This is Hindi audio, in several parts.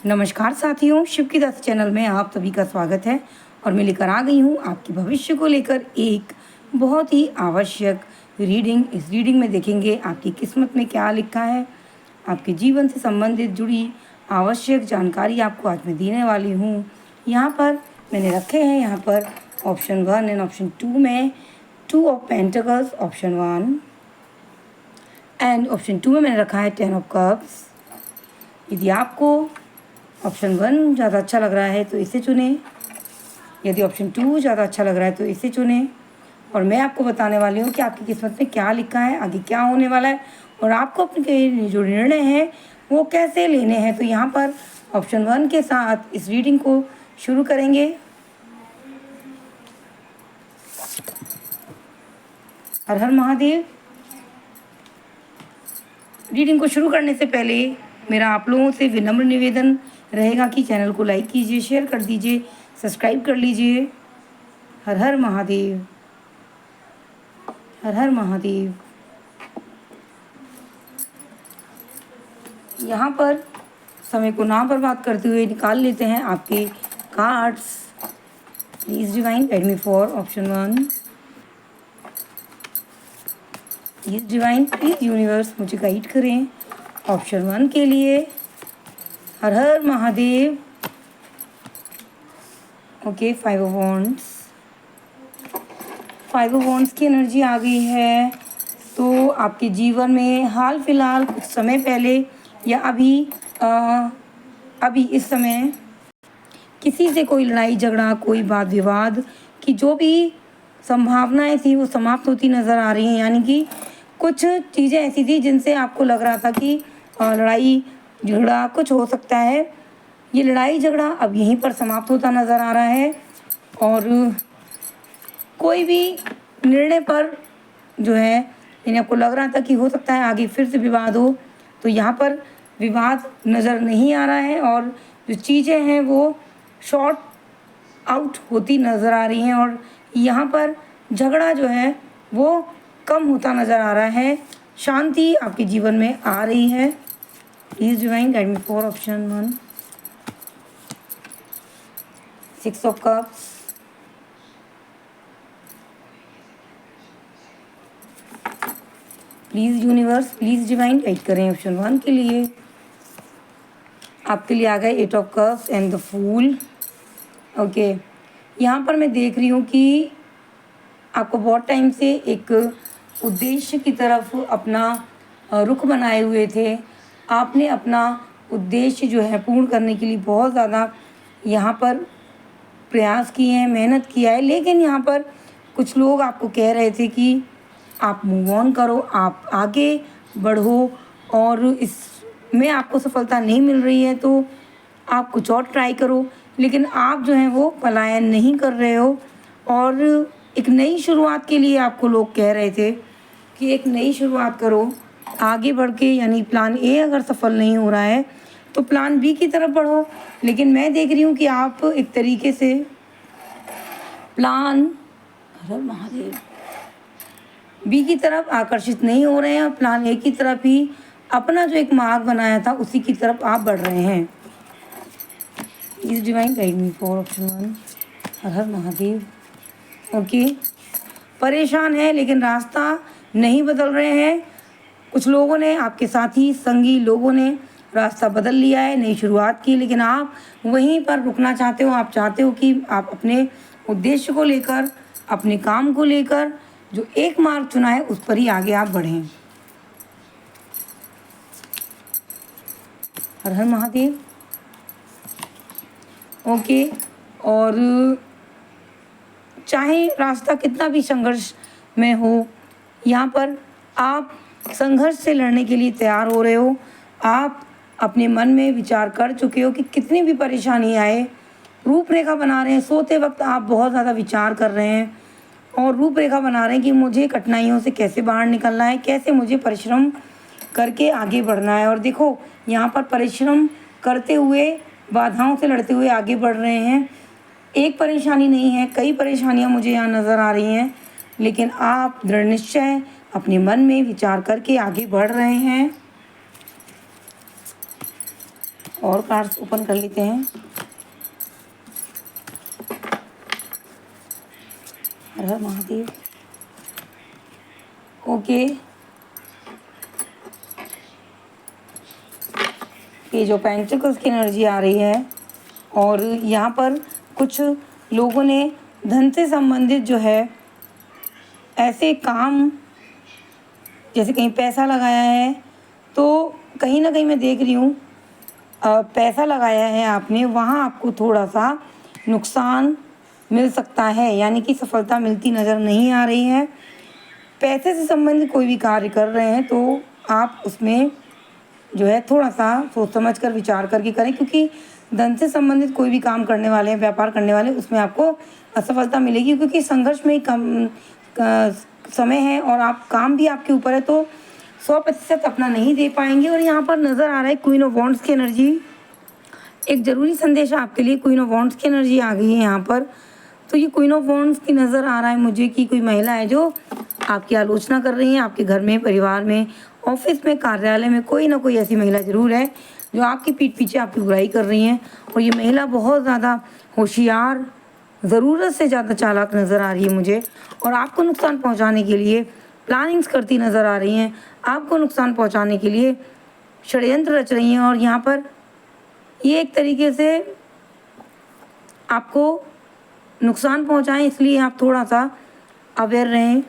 नमस्कार साथियों, शिव की दास चैनल में आप सभी का स्वागत है। और मैं लेकर आ गई हूँ आपके भविष्य को लेकर एक बहुत ही आवश्यक रीडिंग। इस रीडिंग में देखेंगे आपकी किस्मत में क्या लिखा है। आपके जीवन से संबंधित जुड़ी आवश्यक जानकारी आपको आज मैं देने वाली हूँ। यहाँ पर मैंने रखे हैं यहाँ पर ऑप्शन 1 एंड ऑप्शन 2 में 2 of pentacles option 1 and option 2 में मैंने रखा है 10 ऑफ कप्स। यदि आपको ऑप्शन 1 ज़्यादा अच्छा लग रहा है तो इसे चुनें, यदि ऑप्शन 2 ज़्यादा अच्छा लग रहा है तो इसे चुनें। और मैं आपको बताने वाली हूँ कि आपकी किस्मत में क्या लिखा है, आगे क्या होने वाला है और आपको अपने जो निर्णय हैं वो कैसे लेने हैं। तो यहाँ पर ऑप्शन 1 के साथ इस रीडिंग को शुरू करेंगे। हर हर महादेव। रीडिंग को शुरू करने से पहले मेरा आप लोगों से विनम्र निवेदन रहेगा कि चैनल को लाइक कीजिए, शेयर कर दीजिए, सब्सक्राइब कर लीजिए। हर हर महादेव, हर हर महादेव। यहाँ पर समय को ना बर्बाद करते हुए निकाल लेते हैं आपके cards. Please divine guide me for option 1। Please divine, please universe मुझे गाइड करें ऑप्शन 1 के लिए। हर हर Mahadev. Okay, 5 of wands. 5 of wands की एनर्जी आ गई है। तो आपके जीवन में हाल फिलहाल कुछ समय पहले या अभी इस समय किसी से कोई लड़ाई झगड़ा, कोई वाद विवाद की जो भी संभावनाएं थी वो समाप्त होती नज़र आ रही हैं। यानी कि कुछ चीज़ें ऐसी थी जिनसे आपको लग रहा था कि लड़ाई झगड़ा कुछ हो सकता है। ये लड़ाई झगड़ा अब यहीं पर समाप्त होता नज़र आ रहा है। और कोई भी निर्णय पर जो है यानी आपको लग रहा था कि हो सकता है आगे फिर से विवाद हो, तो यहाँ पर विवाद नज़र नहीं आ रहा है और जो चीज़ें हैं वो शॉर्ट आउट होती नज़र आ रही हैं और यहाँ पर झगड़ा जो है वो कम होता नज़र आ रहा है। शांति आपके जीवन में आ रही है। Please divine guide me for option 1। 6 of cups. Please universe, please divine guide करें ऑप्शन 1 के लिए। आपके लिए आ गए 8 of cups and the fool. Okay, यहाँ पर मैं देख रही हूँ कि आपको बहुत टाइम से एक उद्देश्य की तरफ अपना रुख बनाए हुए थे। आपने अपना उद्देश्य जो है पूर्ण करने के लिए बहुत ज़्यादा यहाँ पर प्रयास किए हैं, मेहनत किया है, लेकिन यहाँ पर कुछ लोग आपको कह रहे थे कि आप मूव ऑन करो, आप आगे बढ़ो और इसमें आपको सफलता नहीं मिल रही है तो आप कुछ और ट्राई करो। लेकिन आप जो हैं वो पलायन नहीं कर रहे हो और एक नई शुरुआत के लिए आपको लोग कह रहे थे कि एक नई शुरुआत करो, आगे बढ़ के। यानी प्लान ए अगर सफल नहीं हो रहा है तो प्लान बी की तरफ बढ़ो। लेकिन मैं देख रही हूँ कि आप एक तरीके से प्लान हर महादेव बी की तरफ आकर्षित नहीं हो रहे हैं और प्लान ए की तरफ ही अपना जो एक मार्ग बनाया था उसी की तरफ आप बढ़ रहे हैं। Please divine guide me for option 1। हर हर महादेव। ओके, परेशान है लेकिन रास्ता नहीं बदल रहे हैं। कुछ लोगों ने, आपके साथी संगी लोगों ने रास्ता बदल लिया है, नई शुरुआत की, लेकिन आप वहीं पर रुकना चाहते हो। आप चाहते हो कि आप अपने उद्देश्य को लेकर, अपने काम को लेकर जो एक मार्ग चुना है उस पर ही आगे आप बढ़ें। हर हर महादेव। ओके, और चाहे रास्ता कितना भी संघर्ष में हो, यहाँ पर आप संघर्ष से लड़ने के लिए तैयार हो रहे हो। आप अपने मन में विचार कर चुके हो कि कितनी भी परेशानी आए, रूपरेखा बना रहे हैं। सोते वक्त आप बहुत ज़्यादा विचार कर रहे हैं और रूपरेखा बना रहे हैं कि मुझे कठिनाइयों से कैसे बाहर निकलना है, कैसे मुझे परिश्रम करके आगे बढ़ना है। और देखो, यहाँ पर परिश्रम करते हुए, बाधाओं से लड़ते हुए आगे बढ़ रहे हैं। एक परेशानी नहीं है, कई परेशानियाँ मुझे यहाँ नज़र आ रही हैं, लेकिन आप दृढ़ निश्चय अपने मन में विचार करके आगे बढ़ रहे हैं। और कार्ड्स ओपन कर लेते हैं। हर हर महादेव। ओके, ये जो पेंटिकल्स की एनर्जी आ रही है और यहाँ पर कुछ लोगों ने धन से संबंधित जो है ऐसे काम, जैसे कहीं पैसा लगाया है तो कहीं ना कहीं मैं देख रही हूँ पैसा लगाया है आपने, वहाँ आपको थोड़ा सा नुकसान मिल सकता है, यानी कि सफलता मिलती नज़र नहीं आ रही है। पैसे से संबंधित कोई भी कार्य कर रहे हैं तो आप उसमें जो है थोड़ा सा सोच समझ कर विचार करके करें, क्योंकि धन से संबंधित कोई भी काम करने वाले हैं, व्यापार करने वाले, उसमें आपको असफलता मिलेगी, क्योंकि संघर्ष में ही कम समय है और आप काम भी आपके ऊपर है तो 100% अपना नहीं दे पाएंगे। और यहाँ पर नज़र आ रहा है क्वीन ऑफ वॉन्ड्स की एनर्जी। एक ज़रूरी संदेश आपके लिए, क्वीन ऑफ वॉन्ड्स की एनर्जी आ गई है यहाँ पर। तो ये क्वीन ऑफ वॉन्ड्स की नज़र आ रहा है मुझे कि कोई महिला है जो आपकी आलोचना कर रही है, आपके घर में, परिवार में, ऑफिस में, कार्यालय में कोई ना कोई ऐसी महिला ज़रूर है जो आपकी पीठ पीछे आपकी बुराई कर रही हैं। और ये महिला बहुत ज़्यादा होशियार, ज़रूरत से ज़्यादा चालाक नज़र आ रही है मुझे, और आपको नुकसान पहुंचाने के लिए प्लानिंग्स करती नज़र आ रही हैं, आपको नुकसान पहुंचाने के लिए षड्यंत्र रच रही हैं। और यहाँ पर ये एक तरीके से आपको नुकसान पहुंचाएं, इसलिए आप थोड़ा सा अवेयर रहें।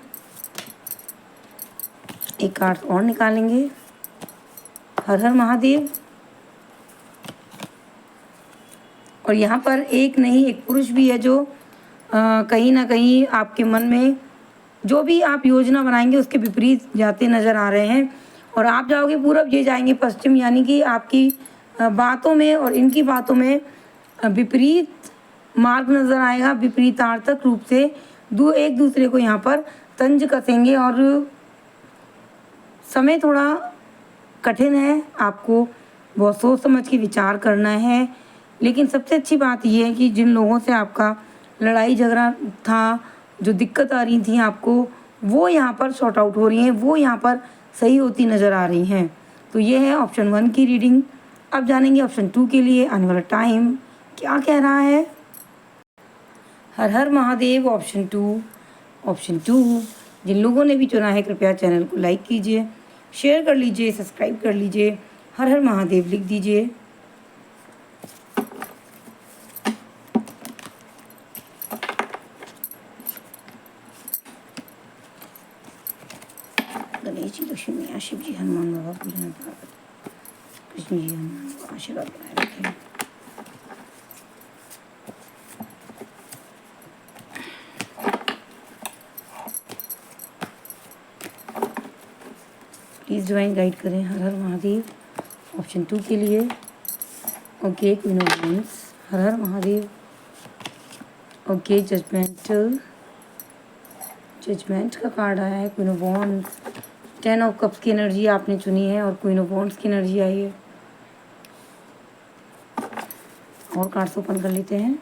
एक कार्ड और निकालेंगे। हर हर महादेव। और यहाँ पर एक नहीं, एक पुरुष भी है जो कहीं ना कहीं आपके मन में जो भी आप योजना बनाएंगे उसके विपरीत जाते नज़र आ रहे हैं। और आप जाओगे पूरब, ये जाएंगे पश्चिम, यानी कि आपकी बातों में और इनकी बातों में विपरीत मार्ग नज़र आएगा। विपरीतार्थक रूप से एक दूसरे को यहाँ पर तंज कसेंगे और समय थोड़ा कठिन है, आपको बहुत सोच समझ के विचार करना है। लेकिन सबसे अच्छी बात यह है कि जिन लोगों से आपका लड़ाई झगड़ा था, जो दिक्कत आ रही थी आपको, वो यहाँ पर शॉर्ट आउट हो रही हैं, वो यहाँ पर सही होती नज़र आ रही हैं। तो ये है ऑप्शन 1 की रीडिंग। अब जानेंगे ऑप्शन 2 के लिए आने वाला टाइम क्या कह रहा है। हर हर महादेव। ऑप्शन 2 जिन लोगों ने भी चुना है कृपया चैनल को लाइक कीजिए, शेयर कर लीजिए, सब्सक्राइब कर लीजिए, हर हर महादेव लिख दीजिए। गणेश जी, लक्ष्मी मैया, शिव जी, हनुमान बाबा, कृष्ण जी, हनुमान को आशीर्वाद बनाए रखें। प्लीज़ डिवाइन गाइड करें। हर हर महादेव। ऑप्शन 2 के लिए ओके, क्वीन ऑफ वॉन्ड्स। हर हर महादेव। ओके, जजमेंट का कार्ड आया है, queen of wands. 10 of cups की एनर्जी आपने चुनी है और क्वीन ऑफ वॉन्ड्स की एनर्जी आई है। और कार्ड्स ओपन कर लेते हैं।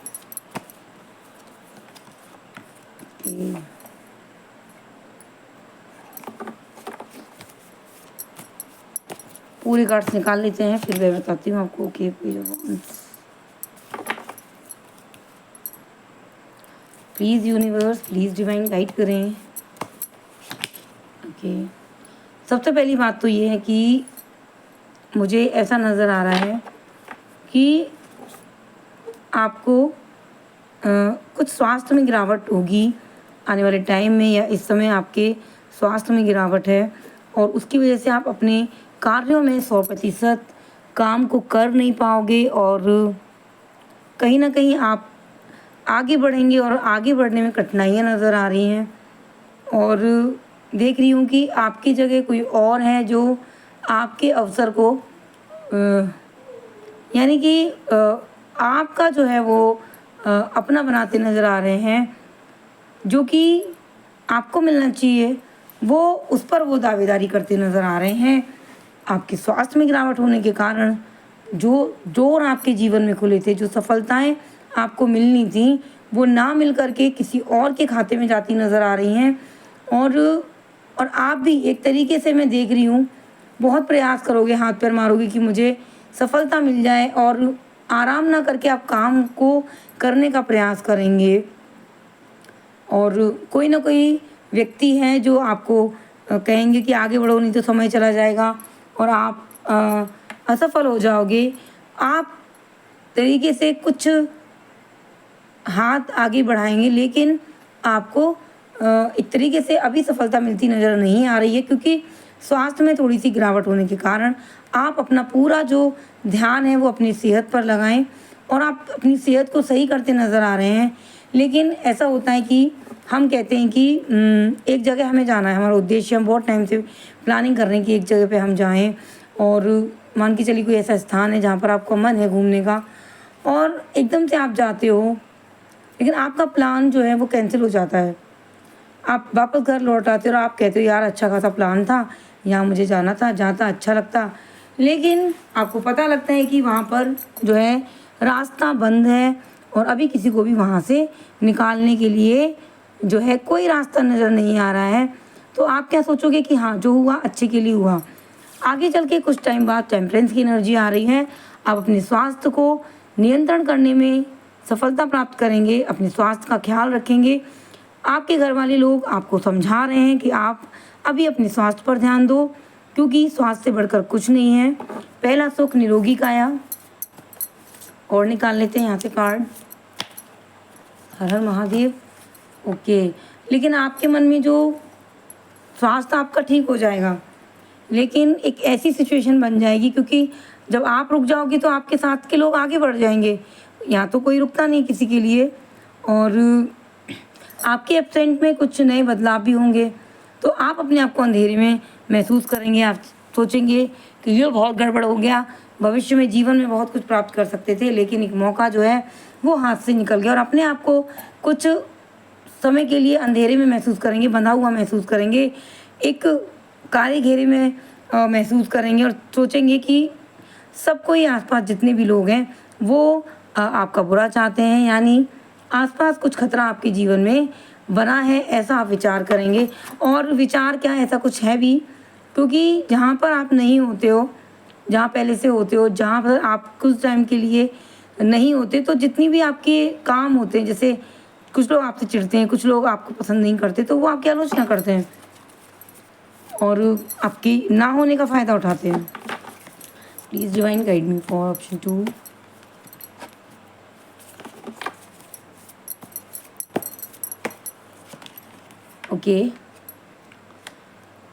पूरे कार्ड्स निकाल लेते हैं, फिर मैं बताती हूँ आपको। Okay, queen of wands. Please universe, please divine guide करें। ओके, सबसे पहली बात तो ये है कि मुझे ऐसा नज़र आ रहा है कि आपको कुछ स्वास्थ्य में गिरावट होगी आने वाले टाइम में, या इस समय आपके स्वास्थ्य में गिरावट है और उसकी वजह से आप अपने कार्यों में 100% काम को कर नहीं पाओगे और कहीं ना कहीं आप आगे बढ़ेंगे और आगे बढ़ने में कठिनाइयाँ नज़र आ रही हैं। और देख रही हूँ कि आपकी जगह कोई और है जो आपके अवसर को यानी कि आपका जो है वो अपना बनाते नज़र आ रहे हैं, जो कि आपको मिलना चाहिए वो उस पर वो दावेदारी करते नज़र आ रहे हैं। आपके स्वास्थ्य में गिरावट होने के कारण जो डोर आपके जीवन में खुले थे, जो सफलताएं आपको मिलनी थी, वो ना मिल करके किसी और के खाते में जाती नज़र आ रही हैं। और आप भी एक तरीके से मैं देख रही हूँ बहुत प्रयास करोगे, हाथ पैर मारोगे कि मुझे सफलता मिल जाए और आराम ना करके आप काम को करने का प्रयास करेंगे। और कोई ना कोई व्यक्ति है जो आपको कहेंगे कि आगे बढ़ो नहीं तो समय चला जाएगा और आप असफल हो जाओगे। आप तरीके से कुछ हाथ आगे बढ़ाएंगे, लेकिन आपको एक तरीके से अभी सफलता मिलती नज़र नहीं आ रही है, क्योंकि स्वास्थ्य में थोड़ी सी गिरावट होने के कारण आप अपना पूरा जो ध्यान है वो अपनी सेहत पर लगाएं और आप अपनी सेहत को सही करते नज़र आ रहे हैं। लेकिन ऐसा होता है कि हम कहते हैं कि एक जगह हमें जाना है, हमारा उद्देश्य, हम बहुत टाइम से प्लानिंग कर रहे हैं कि एक जगह पे हम जाएं और मान के चलिए कोई ऐसा स्थान है जहाँ पर आपका मन है घूमने का और एकदम से आप जाते हो, लेकिन आपका प्लान जो है वो कैंसिल हो जाता है। आप वापस घर लौट आते हो और आप कहते हो यार अच्छा खासा प्लान था, यहाँ मुझे जाना था, जाता अच्छा लगता, लेकिन आपको पता लगता है कि वहाँ पर जो है रास्ता बंद है और अभी किसी को भी वहाँ से निकालने के लिए जो है कोई रास्ता नज़र नहीं आ रहा है। तो आप क्या सोचोगे कि हाँ जो हुआ अच्छे के लिए हुआ। आगे चल के कुछ टाइम बाद टेम्परेंस की एनर्जी आ रही है, आप अपने स्वास्थ्य को नियंत्रण करने में सफलता प्राप्त करेंगे, अपने स्वास्थ्य का ख्याल रखेंगे। आपके घर वाले लोग आपको समझा रहे हैं कि आप अभी अपने स्वास्थ्य पर ध्यान दो, क्योंकि स्वास्थ्य से बढ़कर कुछ नहीं है। पहला सुख निरोगी काया। और निकाल लेते हैं यहाँ से कार्ड। हर हर महादेव। ओके, लेकिन आपके मन में जो स्वास्थ्य आपका ठीक हो जाएगा, लेकिन एक ऐसी सिचुएशन बन जाएगी, क्योंकि जब आप रुक जाओगे तो आपके साथ के लोग आगे बढ़ जाएंगे। यहाँ तो कोई रुकता नहीं किसी के लिए, और आपके एब्सेंट में कुछ नए बदलाव भी होंगे। तो आप अपने आप को अंधेरे में महसूस करेंगे, आप सोचेंगे कि ये बहुत गड़बड़ हो गया, भविष्य में जीवन में बहुत कुछ प्राप्त कर सकते थे, लेकिन एक मौका जो है वो हाथ से निकल गया, और अपने आप को कुछ समय के लिए अंधेरे में महसूस करेंगे, बंधा हुआ महसूस करेंगे, एक काले घेरे में महसूस करेंगे और सोचेंगे कि सब कोई आसपास जितने भी लोग हैं वो आपका बुरा चाहते हैं, यानी आसपास कुछ खतरा आपके जीवन में बना है, ऐसा आप विचार करेंगे। और विचार क्या, ऐसा कुछ है भी, क्योंकि जहाँ पर आप नहीं होते हो, जहाँ पहले से होते हो, जहाँ पर आप कुछ टाइम के लिए नहीं होते, तो जितनी भी आपके काम होते हैं, जैसे कुछ लोग आपसे चिढ़ते हैं, कुछ लोग आपको पसंद नहीं करते, तो वो आपकी आलोचना करते हैं और आपकी ना होने का फ़ायदा उठाते हैं। Please divine guide me for option 2। Okay,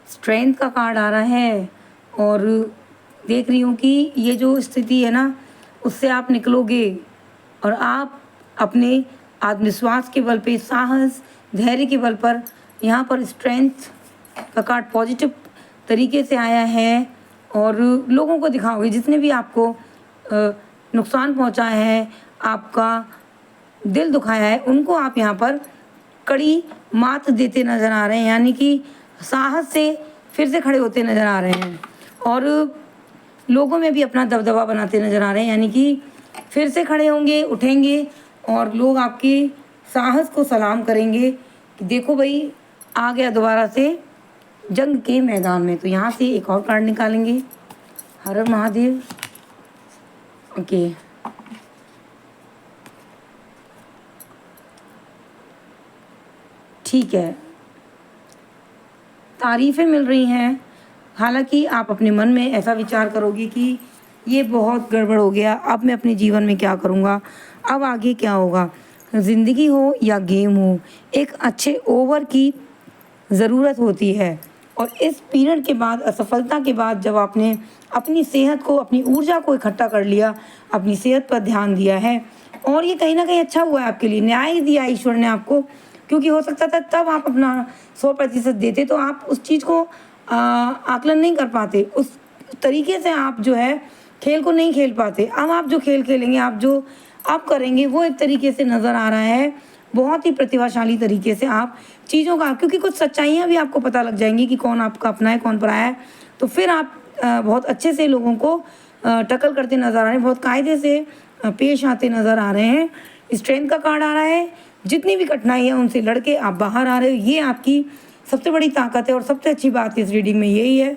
strength का कार्ड आ रहा है और देख रही हूँ कि ये जो स्थिति है ना, उससे आप निकलोगे और आप अपने आत्मविश्वास के बल पे, साहस, धैर्य के बल पर, यहाँ पर स्ट्रेंथ का कार्ड पॉजिटिव तरीके से आया है और लोगों को दिखाओगे जिसने भी आपको नुकसान पहुँचाया है, आपका दिल दुखाया है, उनको आप यहाँ पर कड़ी मात देते नज़र आ रहे हैं, यानी कि साहस से फिर से खड़े होते नज़र आ रहे हैं और लोगों में भी अपना दबदबा बनाते नज़र आ रहे हैं, यानी कि फिर से खड़े होंगे, उठेंगे और लोग आपके साहस को सलाम करेंगे कि देखो भाई आ गया दोबारा से जंग के मैदान में। तो यहाँ से एक और कार्ड निकालेंगे। हर हर महादेव। ओके, ठीक है, तारीफ़ें मिल रही हैं। हालांकि आप अपने मन में ऐसा विचार करोगे कि ये बहुत गड़बड़ हो गया, अब मैं अपने जीवन में क्या करूँगा, अब आगे क्या होगा। ज़िंदगी हो या गेम हो, एक अच्छे ओवर की ज़रूरत होती है। और इस पीरियड के बाद, असफलता के बाद, जब आपने अपनी सेहत को, अपनी ऊर्जा को इकट्ठा कर लिया, अपनी सेहत पर ध्यान दिया है, और ये कहीं ना कहीं अच्छा हुआ है आपके लिए, न्याय दिया ईश्वर ने आपको, क्योंकि हो सकता था तब आप अपना 100% देते तो आप उस चीज़ को आकलन नहीं कर पाते, उस तरीके से आप जो है खेल को नहीं खेल पाते। अब आप जो खेल खेलेंगे, आप जो आप करेंगे, वो एक तरीके से नज़र आ रहा है, बहुत ही प्रतिभाशाली तरीके से आप चीज़ों का, क्योंकि कुछ सच्चाइयाँ भी आपको पता लग जाएंगी कि कौन आपका अपना है, कौन पराया है। तो फिर आप बहुत अच्छे से लोगों को टक्कल करते नज़र आ रहे हैं, बहुत कायदे से पेश आते नज़र आ रहे हैं। स्ट्रेंथ का कार्ड आ रहा है, जितनी भी कठिनाई है उनसे लड़के आप बाहर आ रहे हो, ये आपकी सबसे बड़ी ताकत है। और सबसे अच्छी बात इस रीडिंग में यही है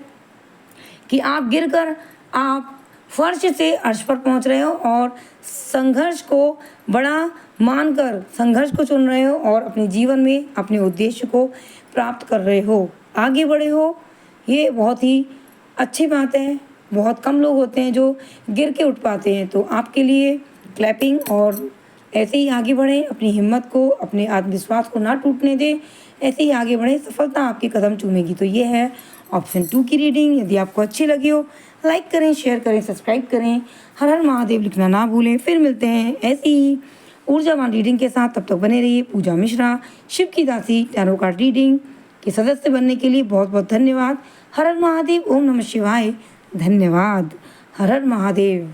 कि आप गिरकर आप फर्श से अर्श पर पहुंच रहे हो और संघर्ष को बड़ा मानकर संघर्ष को चुन रहे हो और अपने जीवन में अपने उद्देश्य को प्राप्त कर रहे हो, आगे बढ़े हो। ये बहुत ही अच्छी बात है। बहुत कम लोग होते हैं जो गिर के उठ पाते हैं, तो आपके लिए क्लैपिंग। और ऐसे ही आगे बढ़ें, अपनी हिम्मत को, अपने आत्मविश्वास को ना टूटने दें, ऐसे ही आगे बढ़ें, सफलता आपके कदम चूमेगी। तो ये है ऑप्शन 2 की रीडिंग। यदि आपको अच्छी लगी हो लाइक करें, शेयर करें, सब्सक्राइब करें, हर हर महादेव लिखना ना भूलें। फिर मिलते हैं ऐसी ही ऊर्जावान रीडिंग के साथ, तब तक बने रहिए। पूजा मिश्रा, शिव की दासी टैरो कार्ड रीडिंग के सदस्य बनने के लिए बहुत बहुत धन्यवाद। हर हर महादेव, ओम नमः शिवाय, धन्यवाद। हर हर महादेव।